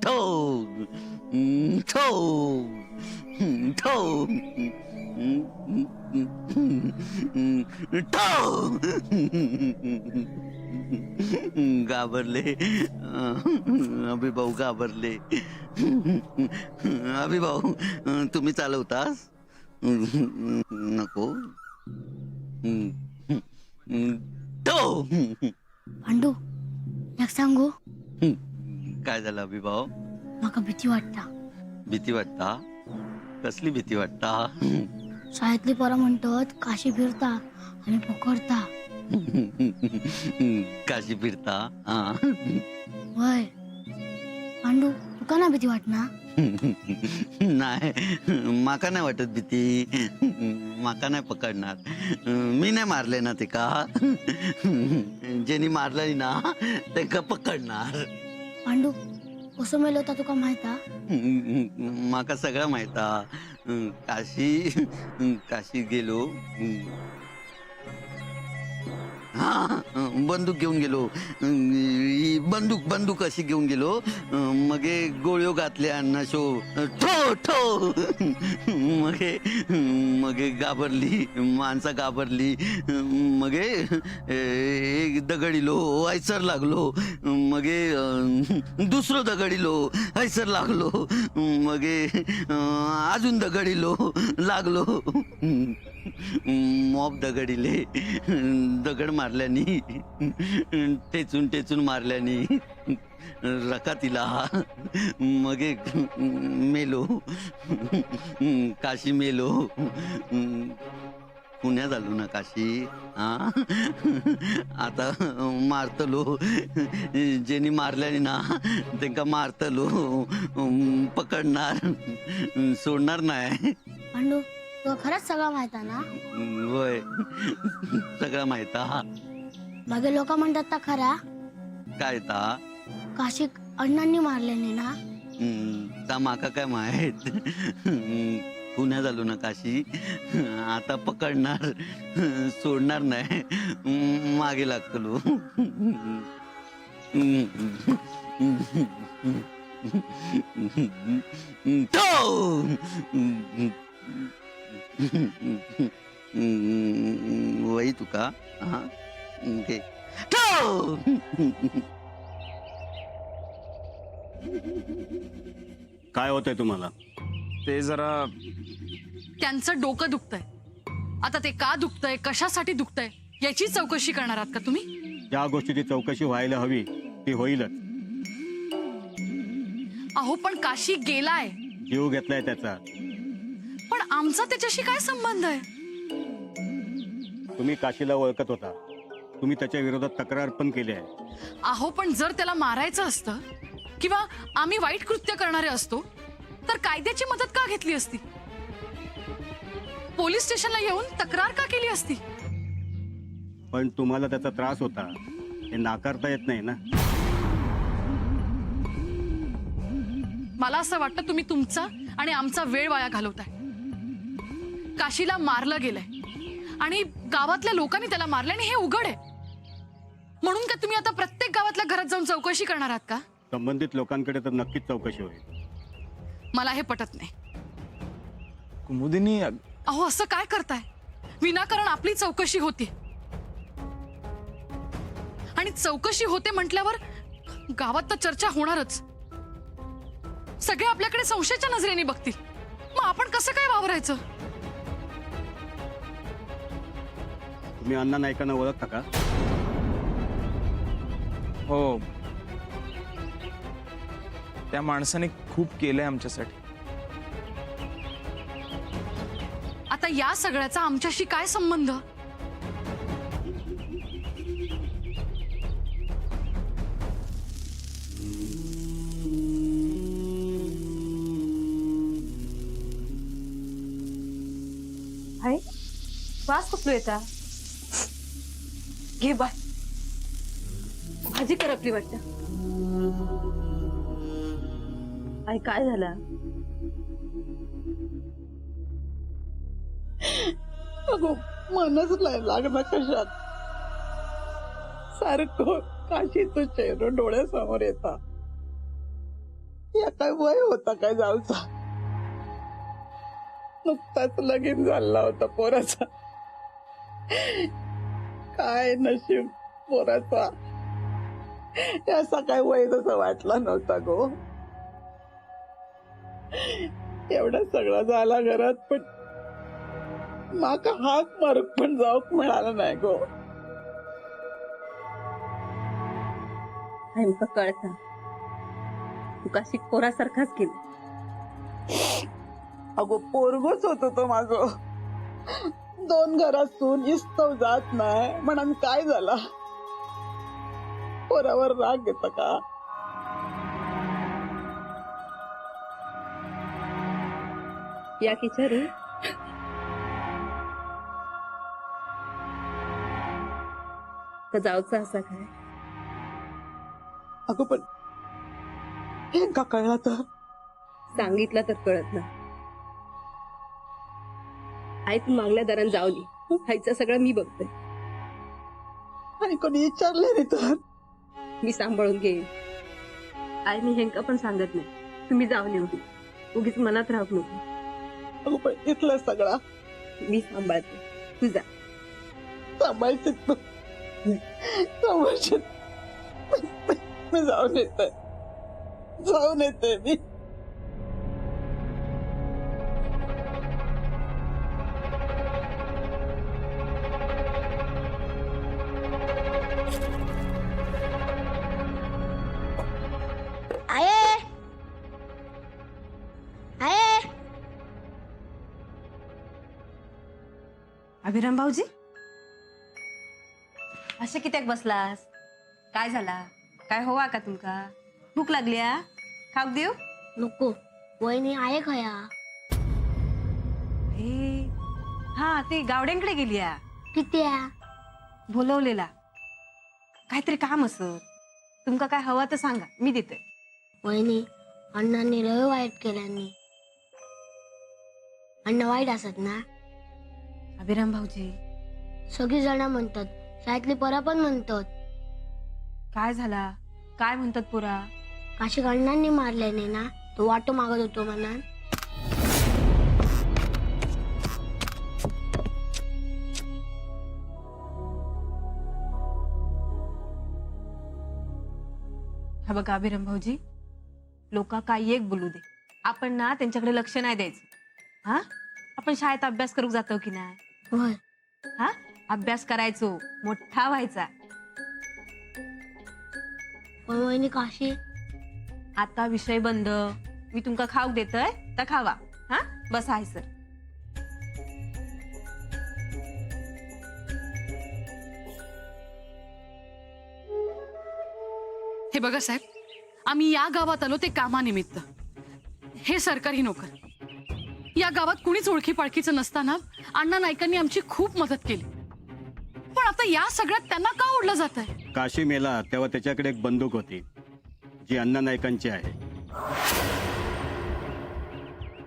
ठो ठो ठो ठो घाबरले अभिभाऊ घाबरले. अभिभाऊ तुम्ही चालवतास? नको. ठो. पांडू एक सांगू काय झालं अभिभाऊ? माका भीती वाटता. भीती वाटता? कसली भीती वाटता? शाळेतली पोरं म्हणतात काशी फिरता आणि पकडता. काशी फिरता? वय पांडू तुका ना भीती वाटना? नाही माका नाही वाटत भीती. माका नाही पकडणार. मी नाही मारले ना ते का. ज्यांनी मारलं ना ते का पकडणार. पांडू कसं मेलो होता तुका माहिता? माका सगळं माहिता. काशी गेलो. हा बंदूक घेऊन गेलो. बंदूक अशी घेऊन गेलो. मगे गोळ्यो घातल्या नशो ठो ठो. मगे घाबरली माणसं घाबरली. मगे एक दगडिलो ऐसर लागलो. मगे दुसरं दगडिलो ऐसर लागलो. मगे अजून दगडिलो लागलो. मॉब दगडिले. दगड मारल्यानी टेचून मारल्यानी रकातीला. मगे मेलो. काशी मेलो. पुण्या झालो ना काशी. आता मारतलो. ज्यांनी मारल्यानी ना त्यांना मारतलो. पकडणार सोडणार नाही. पांडू तुका खरंच सगळं माहिता ना? होय सगळं माहिता. मागे लोक म्हणतात ता खरा? काय ता? काशी अण्णांनी मारल्याने ना? ता माका काय माहित. पुण्या झालो ना काशी. आता पकडणार सोडणार नाही. मागे लागतलो. वही तुका. हा घे. काय होतंय तुम्हाला? ते जरा त्यांचं डोकं दुखतंय. आता ते का दुखतंय कशासाठी दुखतंय याची चौकशी करणार आहात का तुम्ही? ज्या गोष्टीची चौकशी व्हायला हवी ती होईलच. अहो पण काशी गेलाय. जीव घेतलाय त्याचा. पण आमचा त्याच्याशी काय संबंध आहे? तुम्ही काशीला ओळखत होता. तुम्ही त्याच्या विरोधात तक्रार पण केली आहे. अहो पण जर त्याला मारायचं असतं किंवा आम्ही वाईट कृत्य करणारे असतो तर कायद्याची मदत का घेतली असती? पोलीस स्टेशनला येऊन तक्रार का केली असती? पण तुम्हाला त्याचा त्रास होता हे नाकारता येत नाही ना. मला असं वाटतं तुम्ही तुमचा आणि आमचा वेळ वाया घालवताय. काशीला मारलं गेलंय आणि गावातल्या लोकांनी त्याला मारल्याने हे उघड आहे. म्हणून का तुम्ही आता प्रत्येक गावातल्या घरात जाऊन चौकशी करणार आहात का? संबंधित लोकांकडे तर नक्कीच चौकशी होईल. मला हे पटत नाही. कुमुदिनी अहो असं काय करताय? विनाकारण आपली चौकशी होती आणि चौकशी होते म्हटल्यावर गावात तर चर्चा होणारच. सगळे आपल्याकडे संशयाच्या नजरेने बघतील. मग आपण कसं काय वावरायचं? तुम्ही अण्णा नाईकांना ओळखता का? हो, त्या माणसाने खूप केलंय आमच्यासाठी. आता या सगळ्याचा आमच्याशी काय संबंध? हाय वास कुठलो येता? घे बाय, भाजी करपली वाटतं. आई काय झालं? अगो मनच नाही लागणार कशात. सारखं काशीचं चेहरा डोळ्यासमोर येता. या काय वय होता काय जाऊचा? नुकताच लगीन झाला होता पोराचा. काय नशीब पोराचा. असा काय वय तसं वाटला नव्हता गो. एवढा सगळा झाला घरात, पण माका हाक मारूक पण जाऊक मिळाला नाही गो. नेमकं कळतं तू काशी पोरासारखाच केलं. अगो पोरगोच होतो तो माझो. 2 घरात सून इस्तव जात नाही म्हणून काय झाला? पोरावर राग येतं का? या किचरू तर जाऊचा असा काय? अगो पण हे का कळला तर? सांगितलं तर कळत ना. आई तू मागल्या दरान जावली. आईचं सगळं मी बघते. आणि कोणी विचारले नाही तर? मी सांभाळून घेईन. आई मी हेंका पण सांगत नाही. तुम्ही जावली होती. उगीच मनात राहू नको. अगो पण इथलं सगळा मी सांभाळते. तू जा. सांभाळते तू. सांभाळशील. मी जाऊन येते. जाऊन येते मी. आये आये अभिराम भाऊजी अशा कित्याक बसलास? काय झाला? काय होवा का तुमका? भूक लागली आ? खाऊक देऊ? नको. वहिनी आहे खया. हे हा ती गावड्यांकडे गेली आ. किती आहे? बोलवलेला काहीतरी काम असत. तुमका काय हवा तर सांगा, मी देते. वहिनी अण्णांनी लय वाईट केल्यांनी. अण्णा वाईट असत ना? अभिराम भाऊजी सगळी जण म्हणतात, शाळेतली पोरा पण म्हणतात. काय झाला? काय म्हणतात पोरा? काशी अण्णांनी मारले नाही ना, तो वाटो मागत होतो म्हणा. हा बघा अभिराम भाऊजी, लोक काही एक बोलू दे, आपण ना त्यांच्याकडे लक्ष नाही द्यायचं. हा आपण शाळेत अभ्यास करू जातो की नाही? होय. हा अभ्यास करायचो, मोठा व्हायचा. पण वहिनी काशी आता विषय बंद. मी तुमका खाऊ देतोय तर खावा. हा बस आहे सर. हे बघा साहेब, आम्ही या गावात आलो ते कामानिमित्त. हे सरकारी नोकर. या गावात कुणीच ओळखी पाळखीचं नसताना अण्णा नाईकांनी आमची खूप मदत केली. पण आता या सगळ्यात त्यांना का ओढलं जात आहे? काशी मेला तेव्हा त्याच्याकडे एक बंदूक होती जी अण्णा नाईकांची आहे.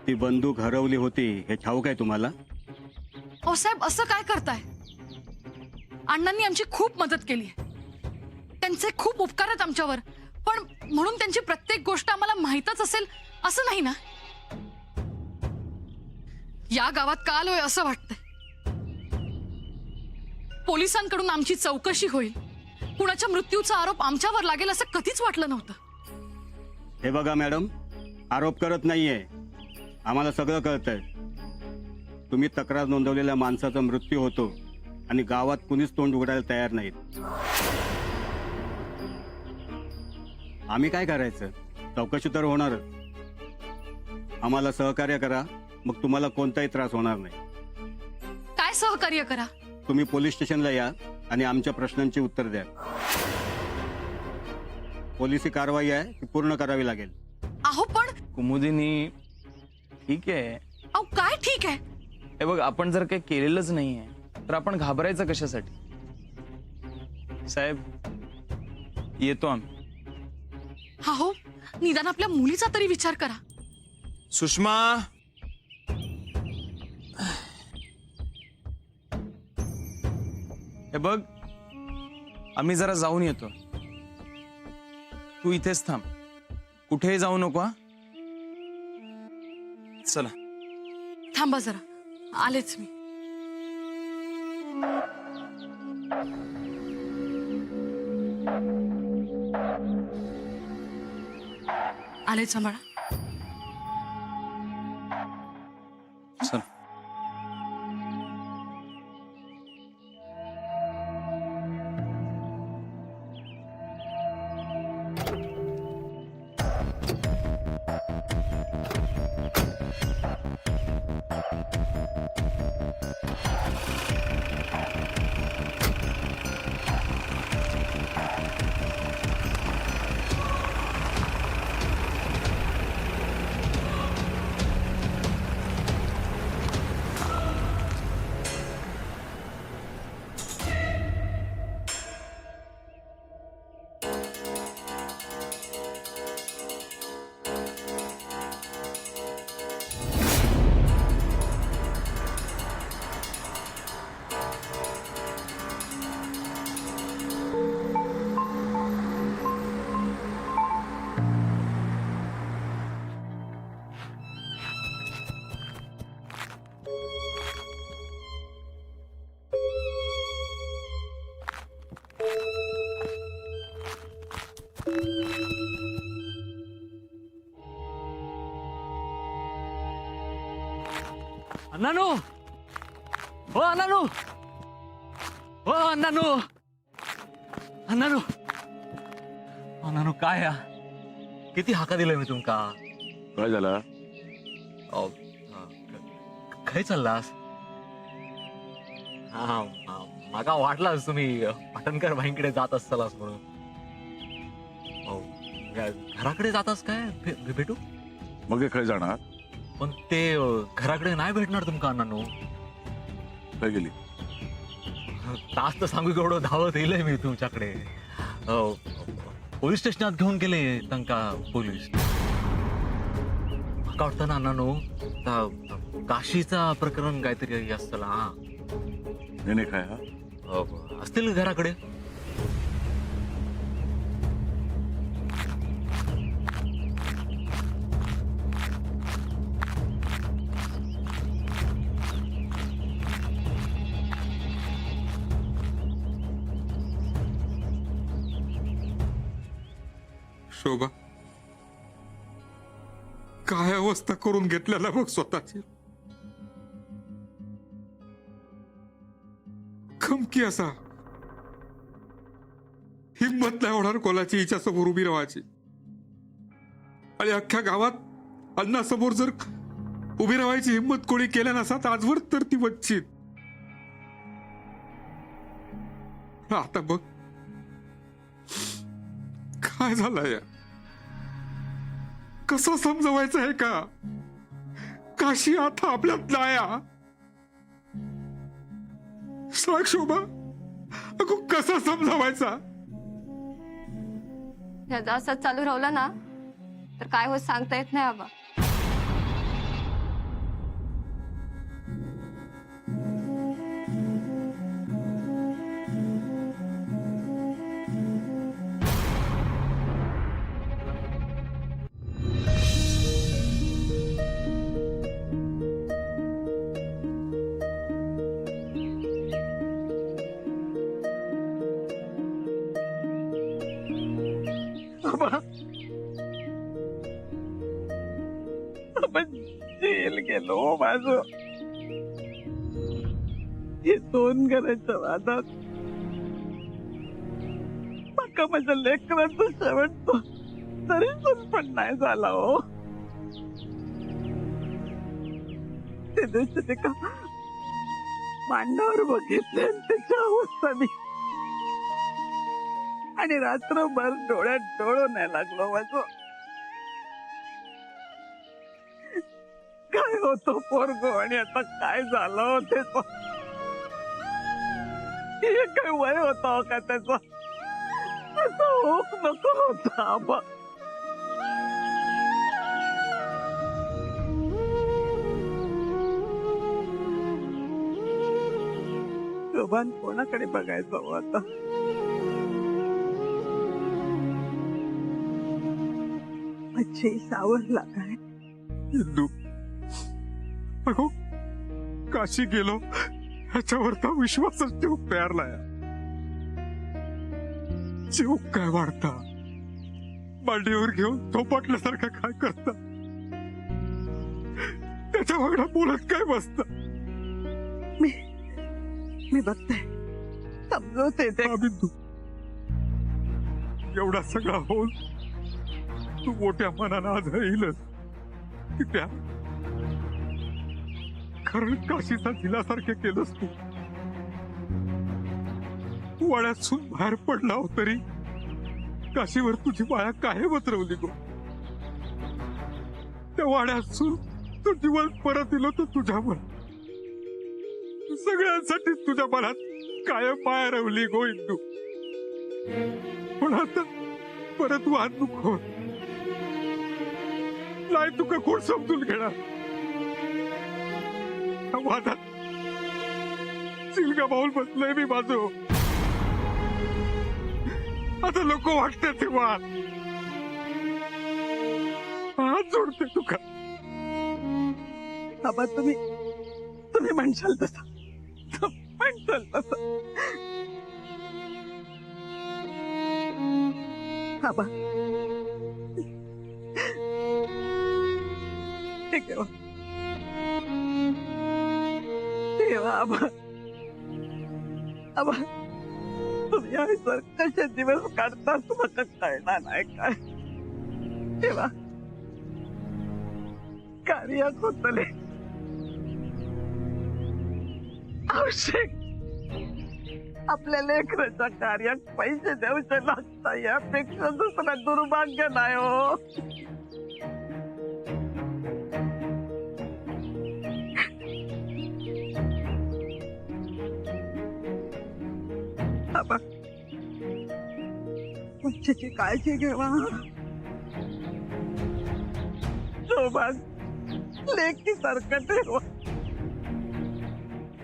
ती बंदूक हरवली होती हे ठाऊक आहे तुम्हाला? ओ साहेब, असं काय करताय? अण्णांनी आमची खूप मदत केली. त्यांचे खूप उपकार आहेत आमच्यावर, पण म्हणून त्यांची प्रत्येक गोष्ट आम्हाला माहीतच असेल असं नाही ना. या गावात काल होय असं वाटतंय. पोलिसांकडून आमची चौकशी होईल, कुणाच्या मृत्यूचा आरोप आमच्यावर लागेल असं कधीच वाटलं नव्हतं. हे बघा मॅडम, आरोप करत नाहीये. आम्हाला सगळं कळतंय. तुम्ही तक्रार नोंदवलेल्या माणसाचा मृत्यू होतो आणि गावात कुणीच तोंड उघडायला तयार नाहीत. आम्ही काय करायचं? चौकशी तर होणारच. आम्हाला सहकार्य करा, मग तुम्हाला कोणताही त्रास होणार नाही. काय सहकार्य करा? तुम्ही पोलीस स्टेशनला या आणि आमच्या प्रश्नांची उत्तर द्या. पोलिसी कारवाई आहे ती पूर्ण करावी लागेल. अहो पण कुमुदिनी, ठीक आहे. अहो काय ठीक आहे? हे बघ, आपण जर काही केलेलंच नाहीये तर आपण घाबरायचं कशासाठी? साहेब, येतो आम्ही. हा हो, निदान आपल्या मुलीचा तरी विचार करा. सुषमा, हे बघ, आम्ही जरा जाऊन येतो. तू इथेच थांब, कुठेही जाऊ नको हा. चला. थांबा जरा, आलेच मी. आलेच सांभाळा. चल. अण्णानो, हो अण्णानो, हो अण्णानो, अण्णानो, अण्णानो काय या किती हाका दिलंय मी तुमका. काय झाला? खय चाललास? हा माका वाटलास तुम्ही पाटणकर भाईंकडे जात असतालास म्हणून. घराकडे जातास काय भेटू? मग खय जाणार? पण ते घराकडे नाही भेटणार तुमका अण्णानो. काय गेली? तास तर सांगू केवढं धावत येईल मी तुमच्याकडे. पोलीस स्टेशनात घेऊन गेले तांका पोलीस. म्हाका वाटतं ना अण्णानो काशीचा प्रकरण काहीतरी असतला. हा नेने काय हा? असतील घराकडे. शोभा, काय अवस्था करून घेतलेला बघ स्वतःची. खमकी असा हिंमत नाही होणार कोणाची हिच्या समोर उभी राहायची. आणि अख्ख्या गावात अण्णासमोर जर उभी राहायची हिंमत कोणी केल्या नसतात आजवर तर ती वंचित. आता बघ काय झालंय. कसं समजवायचं आहे का? काशी आता आपल्यात नाया. सांग शोभा, अगो कसा समजावायचा? ह्याचा असंच चालू राहिला ना तर काय होत सांगता येत नाही आबा. जेल गेलो माझं. हे 2 घराच्या वादात माका माझ्या लेकरांचं शेवट तरी पण नाही झाला. हो ते दिवशी ते का मांडावर बघितले त्याच्या अवस्था मी. आणि रात्रभर डोळ्यात डोळं नाही लागलो माझं. काय होतो पोरगो आणि आता काय झालं ते काय वय होता का त्याचा? असं होक नको होता आबा. शोभान कोणाकडे बघायचं हो आता? त्याची सावरला काय? इंदू अगो काशी गेलो ह्याच्यावर तर विश्वासच जीव प्यारलाय. जीव काय वाढता मांडीवर घेऊन झोपटल्यासारखं काय करता, त्याच्या वागडा बोलत काय बसता. मी बघते, समजवते ते. बिंदू एवढा सगळा होऊन तू मोठ्या मनानं आज येईलच की त्या कारण काशीचा दिलासारखे केलंस तू. वाड्यातून बाहेर पडला हो तरी काशीवर तुझी माया कायमच रवली गो. त्या वाड्यातून तू जीवन परत दिलं तर तुझ्यावर सगळ्यांसाठी तुझ्या मनात कायम माया रवली गो इंदू. पण आता परत वाहतूक होत नाही, तुका कोण समजून घेणार. वादात चिलगा बाऊल बसलंय मी माझं. आता लोक वाटते ते वाद हात जोडते तुका. बाबा तुम्ही म्हणशाल तसं, म्हणशाल तसं. बाबा ठीक आहे. देवा आबा आबा तुम्ही सर कसे दिवस काढता तुम्हाला कळणार नाही काय. तेव्हा कार्य होतले आवश्यक आपल्या लेकराच्या कार्यात पैसे द्यायचे लागता, यापेक्षा दुसरं दुर्भाग्य नाही हो. बाबा तुमची काळजी घेवा. शोभाग लेकी सारखं ठेवा.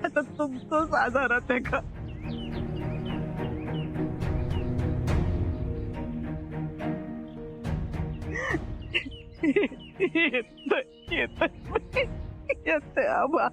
आता तुमचंच आधारात आहे का. येते आबा.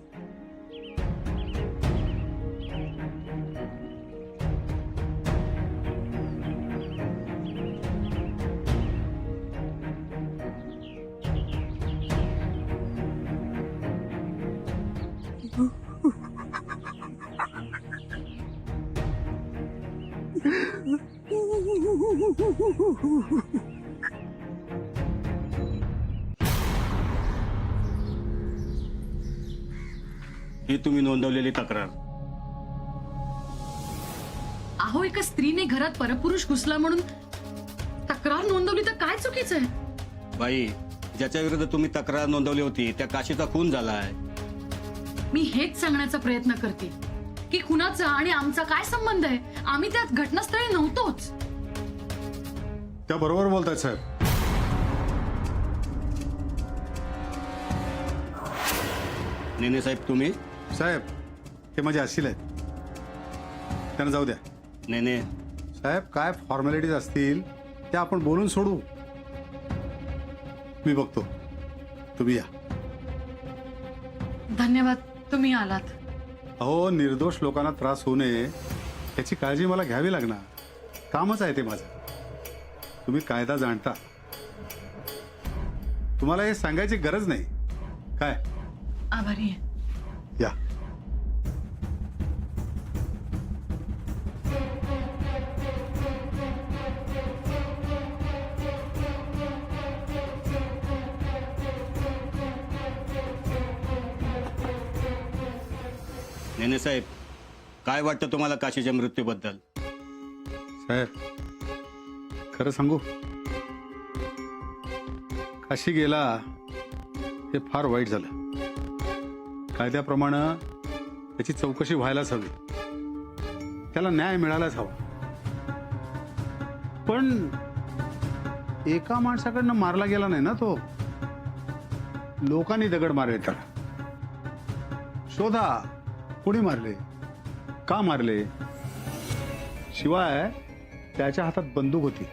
ही तुम्ही नोंदवलेली तक्रार. अहो एका स्त्रीने घरात परपुरुष घुसला म्हणून तक्रार नोंदवली तर काय चुकीचं आहे? बाई, ज्याच्या विरुद्ध तुम्ही तक्रार नोंदवली होती त्या काशीचा खून झालाय. मी हेच सांगण्याचा प्रयत्न करते की खुनाचा आणि आमचा काय संबंध आहे. आम्ही त्यात घटनास्थळी नव्हतोच. त्या बरोबर बोलतायत साहेब. नेने साहेब तुम्ही. साहेब हे माझे असील आहेत, त्यांना जाऊ द्या. नेने साहेब काय फॉर्मॅलिटीज असतील त्या आपण बोलून सोडू. मी बघतो, तुम्ही या. धन्यवाद तुम्ही आलात. अहो निर्दोष लोकांना त्रास होऊ नये याची काळजी मला घ्यावी लागणार. कामच आहे ते माझं. तुम्ही कायदा जाणता, तुम्हाला हे सांगायची गरज नाही. काय आभारी आहे. या. नेने साहेब काय वाटतं तुम्हाला काशीच्या मृत्यूबद्दल? साहेब खरं सांगू, काशी गेला हे फार वाईट झालं. कायद्याप्रमाणे त्याची चौकशी व्हायलाच हवी, त्याला न्याय मिळायलाच हवा. पण एका माणसाकडनं मारला गेला नाही ना तो. लोकांनी दगड मारले त्याला. शोधा कोणी मारले, का मारले. शिवाय त्याच्या हातात बंदूक होती.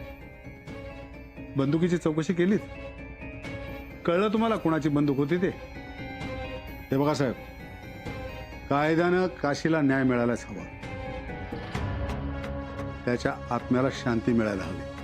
बंदुकीची चौकशी केलीत. कळलं तुम्हाला कोणाची बंदूक होती ते? हे बघा साहेब, कायद्यानं काशीला न्याय मिळायलाच हवा. त्याच्या आत्म्याला शांती मिळायला हवी.